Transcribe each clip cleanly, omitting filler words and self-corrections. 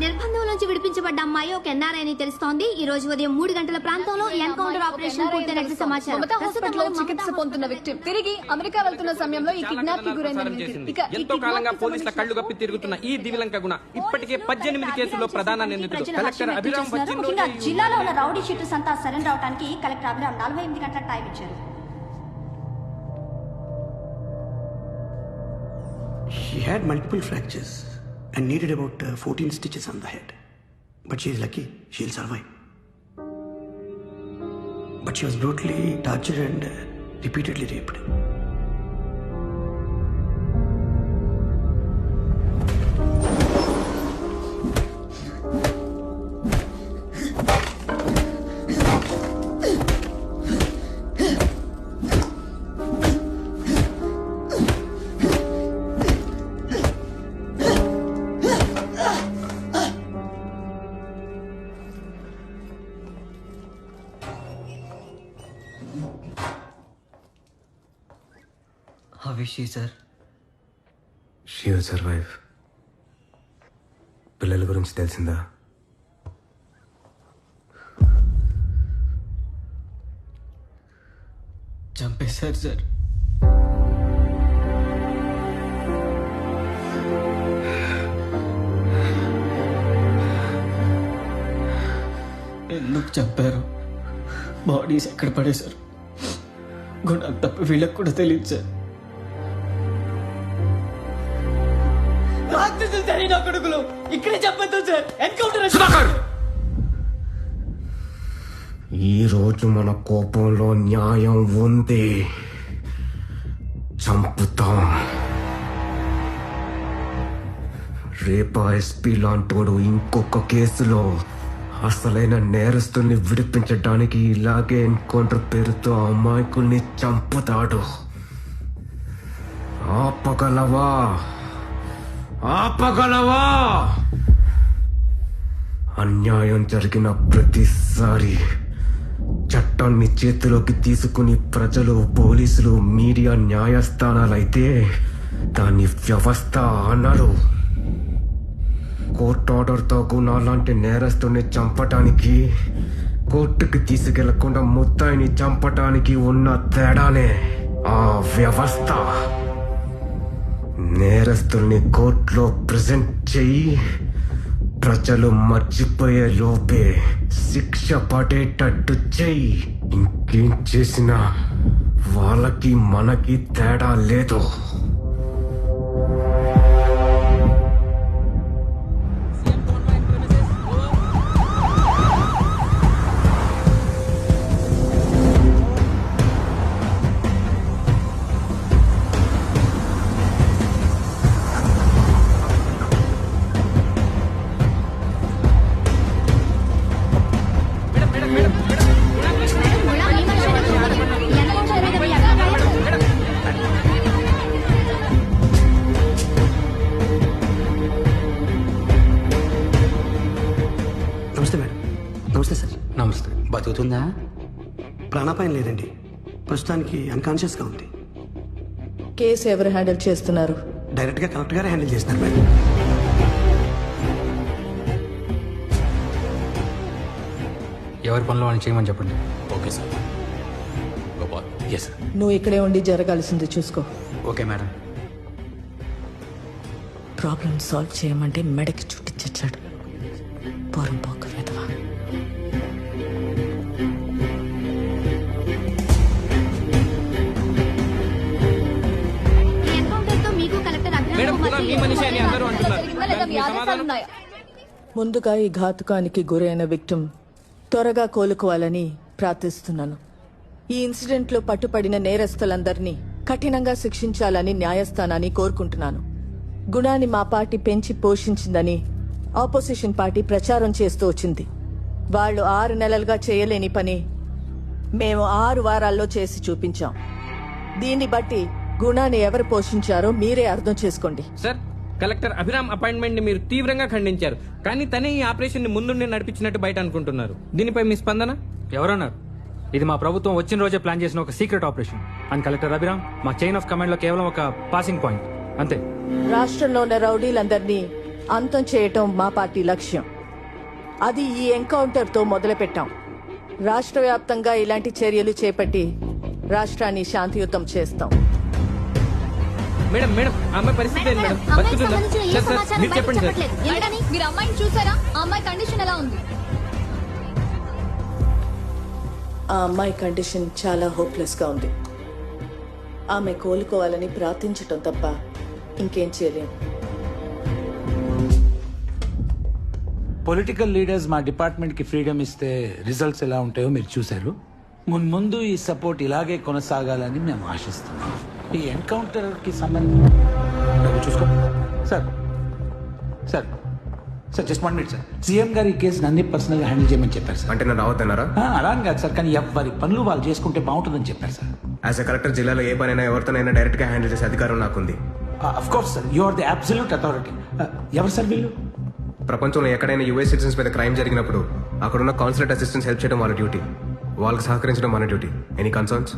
నిర్బంధం నుంచి విడిపించబడ్డ అమ్మాయి ఒక ఎన్ఆర్ఐ అని తెలుస్తోంది. ఈ రోజు ఉదయం 3 గంటల ప్రాంతంలో ఎన్కౌంటర్ ఆపరేషన్ పూర్తయినట్లు సమాచారం. హాస్పిటల్లో చికిత్స పొందుతున్న విక్టిమ్ తిరిగి అమెరికా వెళ్తున్న సమయంలో ఈ కిడ్నాప్ కి గురైంది. ఎంతో కాలంగా పోలీసుల కళ్ళు కప్పి తిరుగుతున్న ఈ దివిలంక గుణ ఇప్పటికే 18 కేసుల్లో ప్రధాన నిందితుడు కలెక్టర్ అభిరామ్ ముఖ్యంగా జిల్లాలో ఉన్న రౌడీ షీటర్స్ అంతా సరెండర్ అవడానికి కలెక్టర్ అభిరామ్ 48 గంటల టైం ఇచ్చారు. She had multiple fractures and needed about 14 stitches on the head. But she is lucky, she'll survive. But she was brutally tortured and repeatedly raped. How is she, sir? She will survive. పిల్లల గురించి తెలిసిందా? చంపేశారు sir. ఎందుకు చంపారు? Bodies ఎక్కడ పడేశారు? గుణం తప్ప వీళ్ళకి కూడా తెలియదు సార్. రాక్షసులు జరిగిన కొడుకులు ఇక్కడే చెప్పొద్దు సార్. ఎన్కౌంటర్. ఈ రోజు మన కోపంలో న్యాయం ఉంది. చంపుతాం. రేపా ఎస్పీ లాంటోడు ఇంకొక కేసులో అసలైన నేరస్తుల్ని విడిపించడానికి ఇలాగే ఎన్కౌంటర్ పేరుతో అమాయకుల్ని చంపుతాడు. ఆపగలవా? ఆపగలవా? అన్యాయం జరిగిన ప్రతిసారి చట్టాన్ని చేతిలోకి తీసుకుని ప్రజలు, పోలీసులు, మీడియా, న్యాయస్థానాలైతే దాన్ని వ్యవస్థ అనరు. కోర్టు ఆర్డర్తో గుణాలాంటి నేరస్తుని చంపటానికి, కోర్టుకి తీసుకెళ్లకుండా ముద్దాయిని చంపటానికి ఉన్న తేడానే ఆ వ్యవస్థ. నేరస్తుల్ని కోర్టులో ప్రెజెంట్ చెయ్యి, ప్రజలు మర్చిపోయే లోపే శిక్ష పడేటట్టు చెయ్యి. ఇంకేం చేసినా వాళ్ళకి మనకి తేడా లేదు. నమస్తే మేడం. నమస్తే సార్. నమస్తే. బతుకుతుందా? ప్రాణాపాయం లేదండి, ప్రస్తుతానికి అన్కాన్షియస్గా ఉంది. కేసు ఎవరు హ్యాండిల్ చేస్తున్నారు? డైరెక్ట్గా కలెక్టర్ గారే హ్యాండిల్ చేస్తున్నారు మేడం. ఎవరి పనిలో అని చేయమని చెప్పండి. Okay sir. Gopal. Yes sir. నువ్వు ఇక్కడే ఉండి జరగాల్సింది చూసుకో. Okay madam. ప్రాబ్లం సాల్వ్ చేయమంటే మెడకి చుట్టించాడు. పోరం పోక వెదవా. ఈ ఎన్కౌంటర్ తో మీకు కలెక్టర్ మేడం అభిరామ్ గుణ మీ మనిషి అని అందరూ అంటున్నారు. లేదా మీ ఆదేశాలు ఉన్నాయా? ముందుగా ఈ ఘాతుకానికి గురైన విక్టిమ్ త్వరగా కోలుకోవాలని ప్రార్థిస్తున్నాను. ఈ ఇన్సిడెంట్లో పట్టుపడిన నేరస్తులందరినీ కఠినంగా శిక్షించాలని న్యాయస్థానాన్ని కోరుకుంటున్నాను. గుణాన్ని మా పార్టీ పెంచి పోషించిందని ఆపోజిషన్ పార్టీ ప్రచారం చేస్తూ వచ్చింది. వాళ్ళు 6 నెలలుగా చేయలేని పని మేము 6 వారాల్లో చేసి చూపించాం. దీన్ని బట్టి గుణాన్ని ఎవరు పోషించారో మీరే అర్థం చేసుకోండి. సార్, కలెక్టర్ అభిరామ్ అపాయింట్మెంట్ ని మీరు తీవ్రంగా ఖండించారు, కానీ తనే ఈ ఆపరేషన్ ని ముందుండి నడిపించినట్టు బయట అనుకుంటున్నారు. దీనిపై మీ స్పందన? ఎవరన్నారు? ఇది మా ప్రభుత్వం వచ్చిన రోజే ప్లాన్ చేసిన ఒక secret operation. And collector Abhiram మా చైన్ ఆఫ్ కమాండ్ లో కేవలం ఒక పాసింగ్ పాయింట్ అంతే. రాష్ట్రంలో ఉన్న రౌడీలందరినీ అంతం చేయటం మా పార్టీ లక్ష్యం. అది ఈ ఎన్కౌంటర్తో మొదలుపెట్టాం. రాష్ట్ర వ్యాప్తంగా ఇలాంటి చర్యలు చేపట్టి రాష్ట్రాన్ని శాంతియుతం చేస్తాం. మేడం మేడం ఆ అమ్మాయి పరిస్థితి ఏంటి మేడం? అమ్మాయికి బతుకుతుందా? సంబంధించిన ఏ సార్, సార్, సమాచారం మీరు బయటకు చెప్పండి సార్. చెప్పట్లేదు. ఎందుకని? మీరు అమ్మాయిని చూసారా? ఆ అమ్మాయి కండిషన్ ఎలా ఉంది? ఆ అమ్మాయి కండిషన్ చాలా హోప్లెస్ గా ఉంది. ఆమె కోలుకోవాలని ప్రార్థించటం తప్ప ఇంకేం చేయలేం. పొలిటికల్ లీడర్స్ మా డిపార్ట్మెంట్ కి ఫ్రీడమ్ ఇస్తే రిజల్ట్స్ ఎలా ఉంటాయో మీరు చూశారు. ముందు ఈ సపోర్ట్ ఇలాగే కొనసాగాలని మేము ఆశిస్తున్నాం. ఈ ఎన్కౌంటర్ కి సంబంధించి చూసుకో sir. Sir sir just 1 minute sir. CM గారు ఈ కేసుని అన్ని పర్సనల్ గా హ్యాండిల్ చేయమని చెప్పారు సార్. అంటే నన్ను రావద్దన్నారా? అలా అని కాదు సార్, కానీ ఎవరి పనులు వాళ్ళు చేసుకుంటే బాగుంటుందని చెప్పారు సార్. యాజ్ ఎ కలెక్టర్ జిల్లాలో ఏ పనైనా ఎవరితోనైనా డైరెక్ట్ గా హ్యాండిల్ చేసే అధికారం నాకుంది. Of course sir, you are the absolute authority. ఎవరు సార్ వీళ్ళు? ప్రపంచంలో ఎక్కడైనా యుఎస్ సిటిజన్స్ మీద క్రైమ్ జరిగినప్పుడు అక్కడున్న కాన్సులేట్ అసిస్టెంట్స్ హెల్ప్ చేయడం వాళ్ళ డ్యూటీ. వాళ్ళకి సహకరించడం మన duty. Any concerns?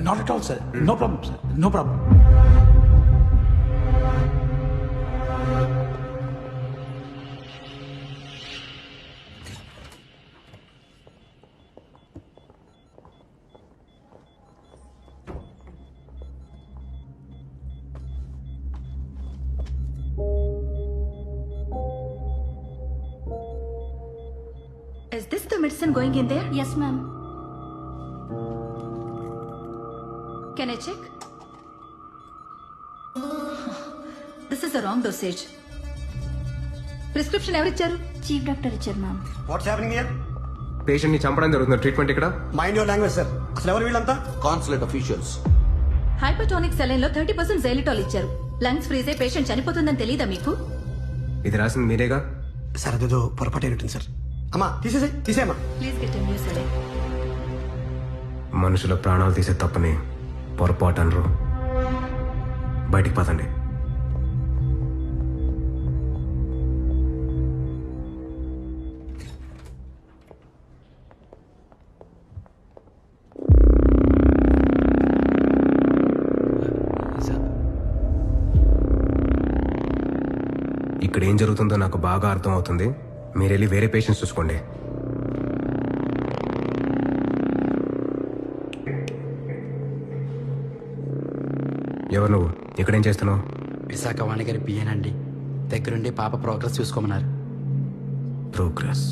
Not at all sir, no problem sir, no problem. Is this the medicine going in there? Yes, ma'am. Can I check? This is the wrong dosage. Prescription ఎవరిచ్చారు? Chief doctor ఇచ్చారు ma'am. What's happening here? Patient ని చంపడం జరుగుతుంది. Treatment ఇక్కడ. Mind your language sir. అసలు ఎవరు వీళ్ళంతా? Consulate officials. Hypertonic saline లో 30% జైలిటాల్ ఇచ్చారు. లంగ్స్ ఫ్రీజ్ అయి పేషెంట్ చనిపోతుందని తెలీదా మీకు? ఇది రాసింది మీరేగా? సార్ అదేదో పొరపాటు అయినట్టుంది సార్. అమ్మా తీసేయమ్మా. Please get a new saline. మనుషుల ప్రాణాలు తీసే తప్పని పొరపాటు అనరు. బయటికి పదండి. ఇక్కడ ఏం జరుగుతుందో నాకు బాగా అర్థం అవుతుంది. మీరు వెళ్ళి వేరే పేషెంట్స్ చూసుకోండి. ఎవరు నువ్వు? ఇక్కడేం చేస్తున్నావు? విశాఖ వాణిగారి పిఏనండి. దగ్గరుండి పాప ప్రోగ్రెస్ చూసుకోమన్నారు. ప్రోగ్రెస్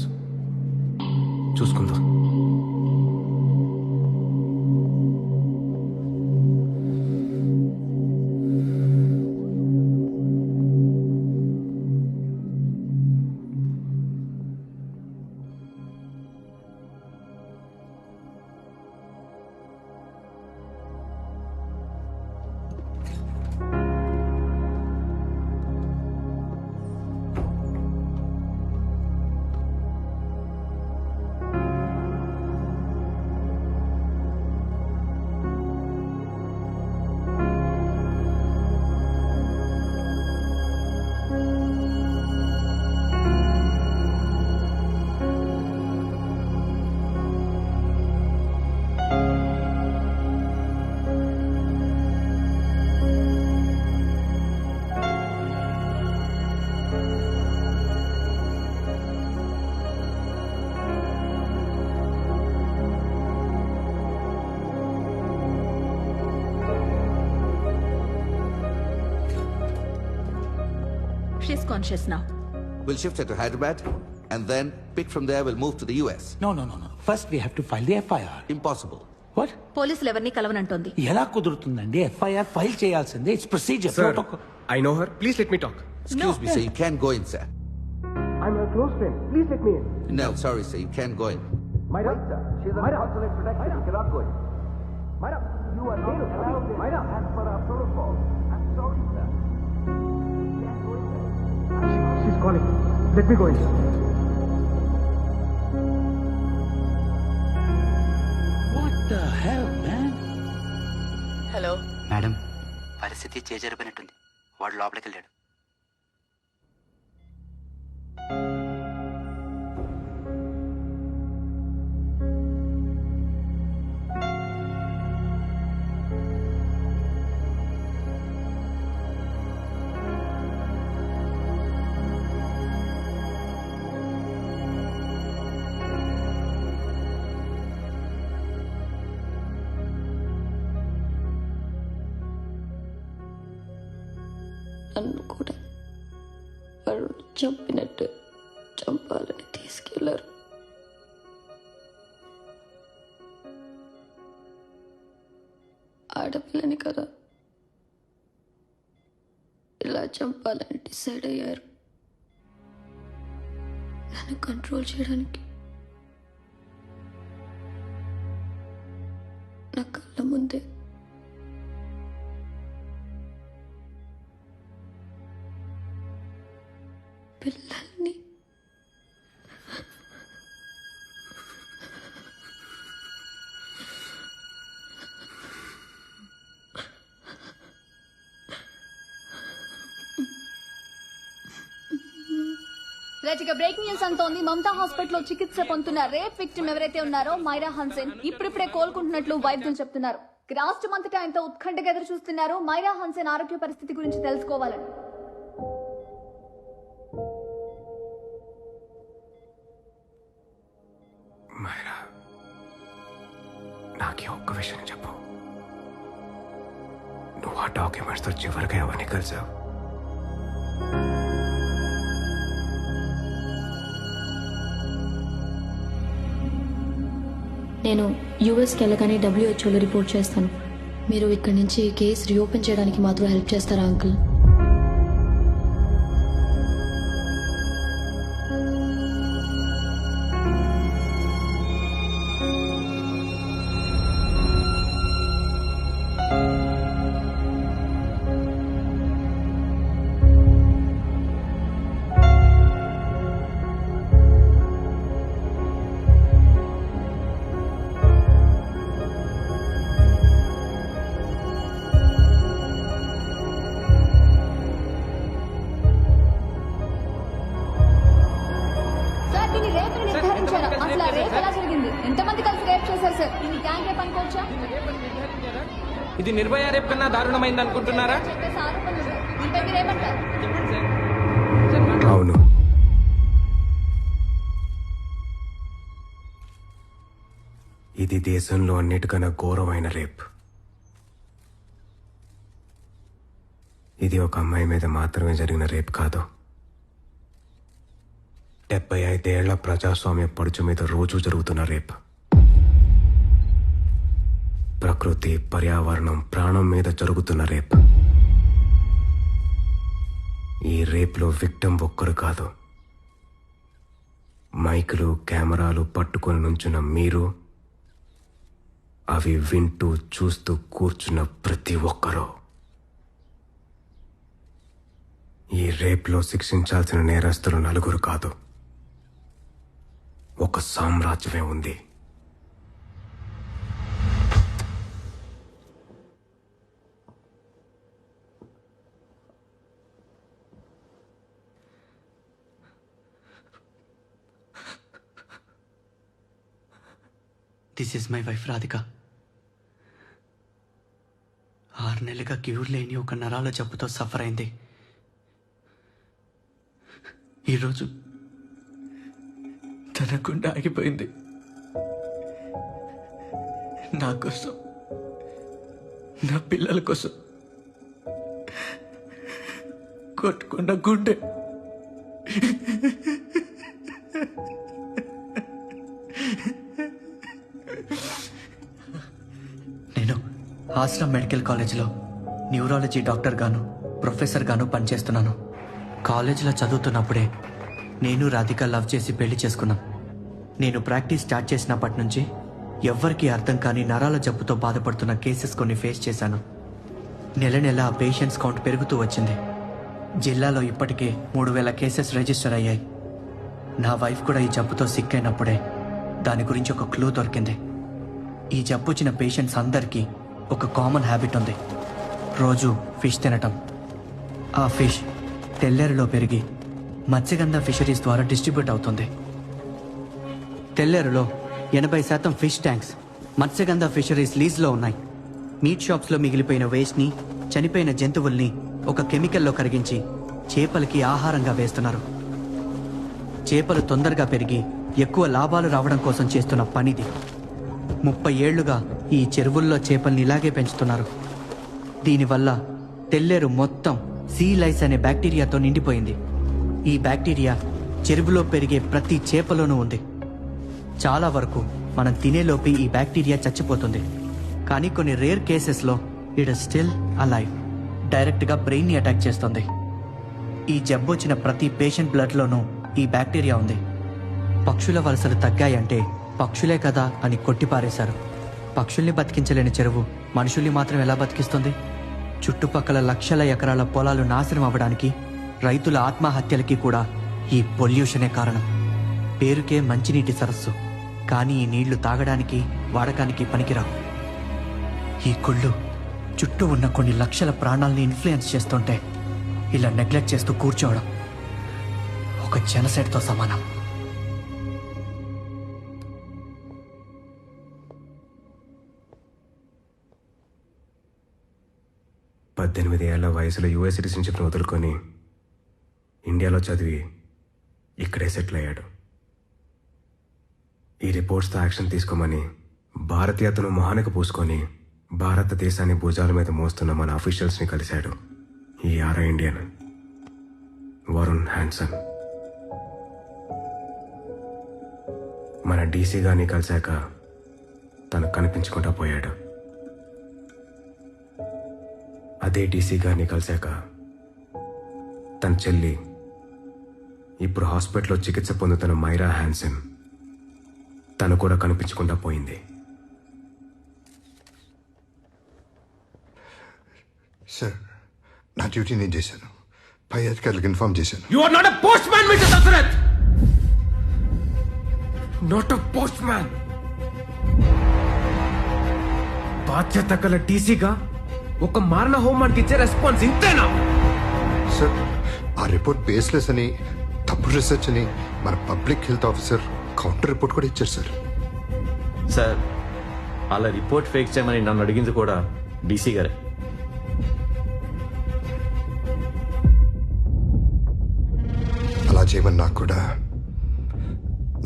చూసుకుందాం. She's conscious now. We'll shift her to Hyderabad and then pick from there. We'll move to the US. No. First we have to file the FIR. Impossible. What? పోలీసులు ఎవరిని కలవనంటోంది. ఎలా కుదురుతుందండి? FIR ఫైల్ చేయాల్సిందే. It's procedure. Sir, I know her. Please let me talk. Excuse me, sir. You can't go in, sir. I'm your close friend. Please let me in. No, sorry, sir. You can't go in. Myra, She's under consulate protection. You cannot go in. Myra, you are allowed in. Myra, As per our protocol. I'm sorry, sir. she's calling. Let me go in. What the hell, man? Hello madam, పరిస్థితి చేజరిపోయినట్టుంది. వాడు లోపలికి వెళ్ళాడు. నన్ను కూడా వాడు చంపినట్టు చంపాలని తీసుకెళ్లారు. ఆడపిల్లని కదా ఇలా చంపాలని డిసైడ్ అయ్యారు. నన్ను కంట్రోల్ చేయడానికి నా కళ్ళ ముందే పిల్లల్ని రైట్, బ్రేకింగ్ న్యూస్ అంతోంది. మమతా హాస్పిటల్లో చికిత్స పొందుతున్న రేప్ విక్టిమ్ ఎవరైతే ఉన్నారో మైరా హన్సెన్ ఇప్పుడిప్పుడే కోలుకుంటున్నట్లు వైద్యులు చెప్తున్నారు. రాష్ట్రమంతటా ఎంతో ఉత్కంఠగా ఎదురు చూస్తున్నారు మైరా హన్సెన్ ఆరోగ్య పరిస్థితి గురించి తెలుసుకోవాలని. మైరా, నాకే ఒక్క విషయం చెప్పు. నువ్వు ఆ డాక్యుమెంట్స్తో చివరిగా ఎవరిని కలిసావు? నేను యూఎస్కి వెళ్ళగానే WHOలో రిపోర్ట్ చేస్తాను. మీరు ఇక్కడి నుంచి ఈ కేసు రీఓపెన్ చేయడానికి మాత్రం హెల్ప్ చేస్తారా అంకుల్? ఇది నిర్భయ రేప్ కన్నా దారుణమైంది అనుకుంటున్నారా? అవును, ఇది దేశంలో అన్నిటికన్నా ఘోరమైన రేప్. ఇది ఒక అమ్మాయి మీద మాత్రమే జరిగిన రేప్ కాదు. 75 ఏళ్ల ప్రజాస్వామ్య పడుచు మీద రోజు జరుగుతున్న రేప్. ప్రకృతి, పర్యావరణం, ప్రాణం మీద జరుగుతున్న రేప్. ఈ రేప్లో విక్టిమ్ ఒక్కరు కాదు. మైకులు, కెమెరాలు పట్టుకొని నుంచున్న మీరు, అవి వింటూ చూస్తూ కూర్చున్న ప్రతి ఒక్కరూ. ఈ రేప్లో శిక్షించాల్సిన నేరస్తులు 4 కాదు, ఒక సామ్రాజ్యమే ఉంది. This is my wife Radhika. 6 నెలలుగా క్యూర్ లేని ఒక నరాల జబ్బుతో సఫర్ అయింది. ఈరోజు తన గుండె ఆగిపోయింది. నా కోసం, నా పిల్లల కోసం కొట్టుకున్న గుండె. నేను ఆశ్రమ్ మెడికల్ కాలేజ్లో న్యూరాలజీ డాక్టర్ గాను ప్రొఫెసర్ గాను పనిచేస్తున్నాను. కాలేజీలో చదువుతున్నప్పుడే నేను రాధిక లవ్ చేసి పెళ్లి చేసుకున్నాం. నేను ప్రాక్టీస్ స్టార్ట్ చేసినప్పటి నుంచి ఎవ్వరికీ అర్థం కాని నరాల జబ్బుతో బాధపడుతున్న కేసెస్ కొన్ని ఫేస్ చేశాను. నెల నెల ఆ పేషెంట్స్ కౌంట్ పెరుగుతూ వచ్చింది. జిల్లాలో ఇప్పటికే 3000 కేసెస్ రిజిస్టర్ అయ్యాయి. నా వైఫ్ కూడా ఈ జబ్బుతో సిక్ అయినప్పుడే దాని గురించి ఒక క్లూ దొరికింది. ఈ జబ్బు వచ్చిన పేషెంట్స్ అందరికీ ఒక కామన్ హ్యాబిట్ ఉంది, రోజు ఫిష్ తినటం. ఆ ఫిష్ తెల్లేరులో పెరిగి మత్స్యగంధ ఫిషరీస్ ద్వారా డిస్ట్రిబ్యూట్ అవుతుంది. తెల్లేరులో 80% ఫిష్ ట్యాంక్స్ మత్స్యగంధ ఫిషరీస్ లీజ్లో ఉన్నాయి. మీట్ షాప్స్లో మిగిలిపోయిన వేస్ట్ని, చనిపోయిన జంతువుల్ని ఒక కెమికల్లో కరిగించి చేపలకి ఆహారంగా వేస్తున్నారు. చేపలు తొందరగా పెరిగి ఎక్కువ లాభాలు రావడం కోసం చేస్తున్న పనిది. 30 ఏళ్లుగా ఈ చెరువుల్లో చేపల్ని ఇలాగే పెంచుతున్నారు. దీనివల్ల తెల్లేరు మొత్తం సీ లైస్ అనే బ్యాక్టీరియాతో నిండిపోయింది. ఈ బ్యాక్టీరియా చెరువులో పెరిగే ప్రతి చేపలోనూ ఉంది. చాలా వరకు మనం తినేలోపి ఈ బ్యాక్టీరియా చచ్చిపోతుంది. కానీ కొన్ని రేర్ కేసెస్లో ఇట్ ఇస్ స్టిల్ అలైవ్. డైరెక్ట్గా బ్రెయిన్ని అటాక్ చేస్తుంది. ఈ జబ్బు వచ్చిన ప్రతి పేషెంట్ బ్లడ్లోనూ ఈ బ్యాక్టీరియా ఉంది. పక్షుల వలసలు తగ్గాయంటే పక్షులే కదా అని కొట్టిపారేశారు. పక్షుల్ని బతికించలేని చెరువు మనుషుల్ని మాత్రం ఎలా బతికిస్తుంది? చుట్టుపక్కల లక్షల ఎకరాల పొలాలు నాశనం అవ్వడానికి, రైతుల ఆత్మహత్యలకి కూడా ఈ పొల్యూషనే కారణం. పేరుకే మంచినీటి సరస్సు, కానీ ఈ నీళ్లు తాగడానికి, వాడకానికి పనికిరావు. ఈ కుళ్ళు చుట్టూ ఉన్న కొన్ని లక్షల ప్రాణాలని ఇన్ఫ్లుయెన్స్ చేస్తుంటే ఇలా నెగ్లెక్ట్ చేస్తూ కూర్చోవడం ఒక జనసైడ్తో సమానం. ఏళ్ల వయసులో యుఎస్ సిటిజన్షిప్ను వదులుకొని ఇండియాలో చదివి ఇక్కడే సెటిల్ అయ్యాడు. ఈ రిపోర్ట్స్తో యాక్షన్ తీసుకోమని భారతీయతను మొహానికి పూసుకొని భారతదేశాన్ని భుజాల మీద మోస్తున్న మన అఫీషియల్స్ని కలిశాడు ఈ ఇండియన్ వరుణ్ హ్యాన్సన్. మన డీసీ గారిని కలిశాక తను కనిపించకుండా పోయాడు. అదే డీసీ గారిని కలిశాక తన చెల్లి, ఇప్పుడు హాస్పిటల్లో చికిత్స పొందుతున్న మైరా హ్యాన్సన్, తను కూడా కనిపించకుండా పోయింది. సార్, నా డ్యూటీ నేను చేశాను. పై అధికారులకు ఇన్ఫార్మ్ చేశాను. You are not a postman, Mr. Dasarath! Not a postman! బాధ్యత గల టీసీగా ఒక మారణ హోమానికి ఇచ్చే రెస్పాన్స్ ఇంతేనా? సార్, ఆ రిపోర్ట్ బేస్లెస్ అని, తప్పుడు రీసెర్చ్ అని మన public health officer counter report కూడా ఇచ్చారు సార్. సార్, అలా రిపోర్ట్ ఫేక్ చేయమని నన్ను అడిగింది కూడా డీసీ గారే. అలా చేయమని నాకు కూడా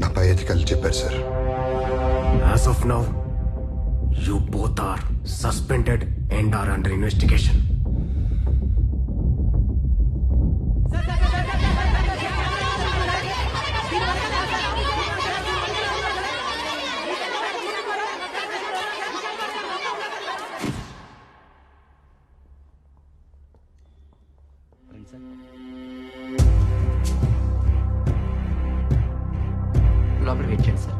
నా పై అధికారులు చెప్పారు sir. As of now, you both are suspended and are under investigation. లోపల వెయిట్ చేయండి సార్.